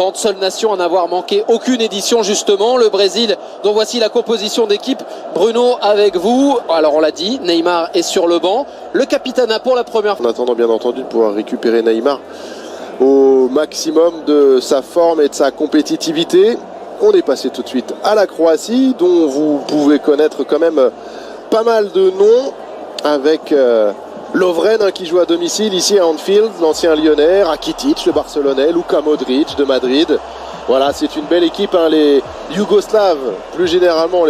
30, seule nation à n'avoir manqué aucune édition justement, le Brésil, dont voici la composition d'équipe. Bruno avec vous, alors on l'a dit, Neymar est sur le banc, le capitana pour la première fois. En attendant bien entendu de pouvoir récupérer Neymar au maximum de sa forme et de sa compétitivité. On est passé tout de suite à la Croatie, dont vous pouvez connaître quand même pas mal de noms, avec Lovren qui joue à domicile ici à Anfield, l'ancien Lyonnais, Rakitic, le Barcelonais, Luka Modric de Madrid. Voilà, c'est une belle équipe, hein, les Yougoslaves, plus généralement.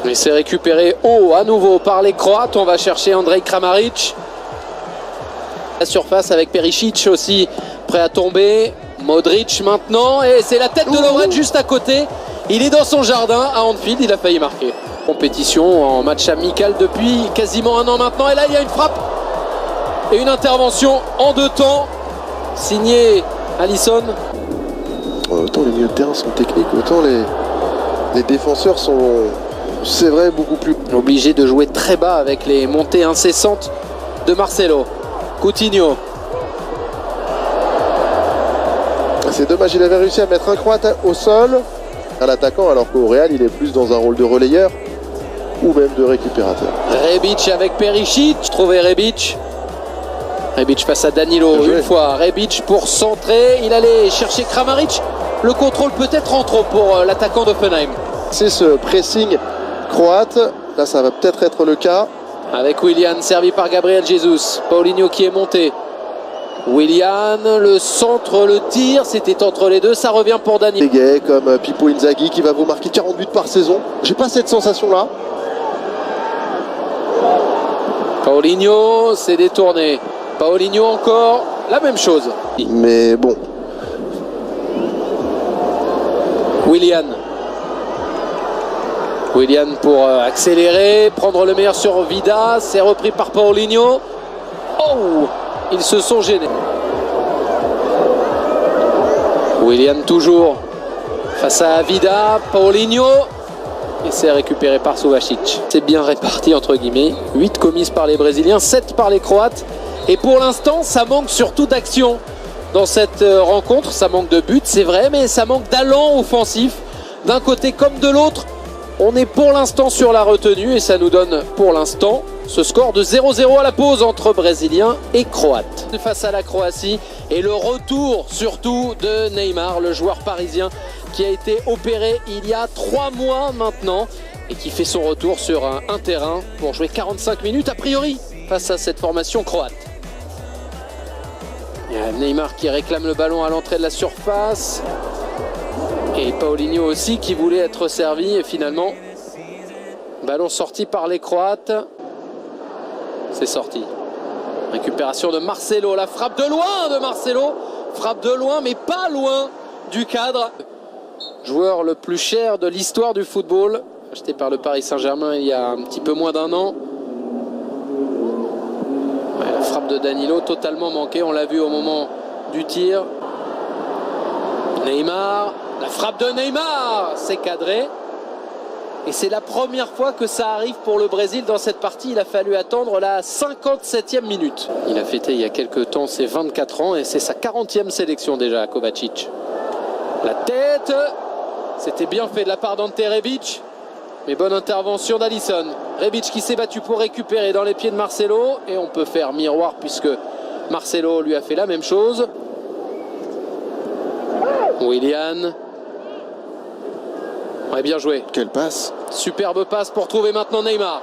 Et c'est récupéré haut à nouveau par les Croates. On va chercher Andrej Kramaric. La surface avec Perisic aussi prêt à tomber. Modric maintenant, et c'est la tête de Lovren juste à côté. Il est dans son jardin à Anfield, il a failli marquer. Compétition en match amical depuis quasiment un an maintenant, et là il y a une frappe et une intervention en deux temps signé Alisson. Autant les milieux de terrain sont techniques, autant les défenseurs sont, c'est vrai, beaucoup plus obligé de jouer très bas avec les montées incessantes de Marcelo. Coutinho. C'est dommage, il avait réussi à mettre un Croate au sol à l'attaquant, alors qu'au Real il est plus dans un rôle de relayeur ou même de récupérateur. Rebic avec Perisic, trouvé Rebic. Rebic face à Danilo une fois. Rebic pour centrer, il allait chercher Kramaric. Le contrôle peut-être en trop pour l'attaquant d'Offenheim. C'est ce pressing croate, là ça va peut-être être le cas. Avec Willian servi par Gabriel Jesus. Paulinho qui est monté. Willian, le centre, le tir, c'était entre les deux, ça revient pour Danilo. Des gays comme Pippo Inzaghi qui va vous marquer 40 buts par saison. J'ai pas cette sensation-là. Paulinho s'est détourné. Paulinho encore, la même chose. Mais bon. Willian. Willian pour accélérer, prendre le meilleur sur Vida. C'est repris par Paulinho. Oh! Ils se sont gênés. Willian toujours face à Vida, Paulinho. Et c'est récupéré par Suvacic. C'est bien réparti entre guillemets. 8 commises par les Brésiliens, 7 par les Croates. Et pour l'instant, ça manque surtout d'action dans cette rencontre. Ça manque de buts, c'est vrai, mais ça manque d'allant offensif. D'un côté comme de l'autre, on est pour l'instant sur la retenue. Et ça nous donne pour l'instant ce score de 0-0 à la pause entre Brésiliens et Croates. Face à la Croatie et le retour surtout de Neymar, le joueur parisien qui a été opéré il y a 3 mois maintenant et qui fait son retour sur un terrain pour jouer 45 minutes a priori face à cette formation croate. Il y a Neymar qui réclame le ballon à l'entrée de la surface et Paulinho aussi qui voulait être servi et finalement ballon sorti par les Croates. C'est sorti. Récupération de Marcelo, la frappe de loin de Marcelo. Frappe de loin mais pas loin du cadre. Joueur le plus cher de l'histoire du football, acheté par le Paris Saint-Germain il y a un petit peu moins d'un an. Ouais, la frappe de Danilo totalement manquée, on l'a vu au moment du tir. Neymar, la frappe de Neymar, c'est cadré. Et c'est la première fois que ça arrive pour le Brésil dans cette partie. Il a fallu attendre la 57e minute. Il a fêté il y a quelques temps ses 24 ans et c'est sa 40e sélection déjà à Kovacic. La tête, c'était bien fait de la part d'Ante Rebic. Mais bonne intervention d'Alisson. Rebic qui s'est battu pour récupérer dans les pieds de Marcelo. Et on peut faire miroir puisque Marcelo lui a fait la même chose. Willian. Ouais, bien joué. Quelle passe. Superbe passe pour trouver maintenant Neymar.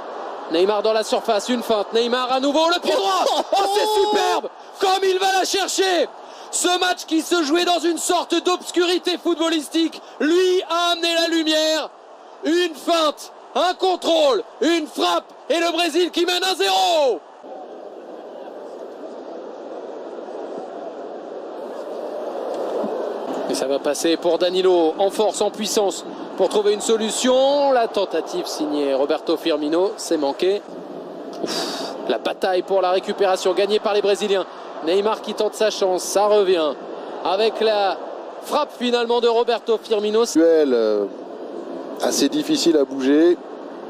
Neymar dans la surface, une feinte. Neymar à nouveau, le pied droit. Oh, c'est superbe. Comme il va la chercher. Ce match qui se jouait dans une sorte d'obscurité footballistique, lui a amené la lumière. Une feinte, un contrôle, une frappe et le Brésil qui mène 1-0. Et ça va passer pour Danilo en force, en puissance pour trouver une solution. La tentative signée Roberto Firmino, c'est manqué. La bataille pour la récupération gagnée par les Brésiliens. Neymar qui tente sa chance, ça revient avec la frappe finalement de Roberto Firmino. Duel assez difficile à bouger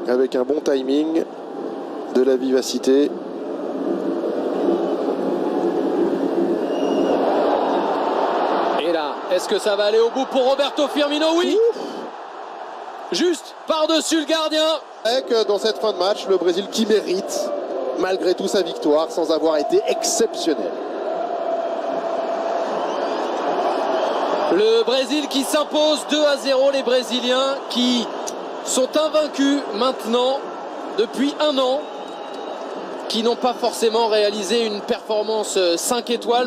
avec un bon timing, de la vivacité. Est-ce que ça va aller au bout pour Roberto Firmino? Oui. Juste par-dessus le gardien. Et que dans cette fin de match, le Brésil qui mérite malgré tout sa victoire sans avoir été exceptionnel. Le Brésil qui s'impose 2-0, les Brésiliens qui sont invaincus maintenant depuis un an, qui n'ont pas forcément réalisé une performance 5 étoiles.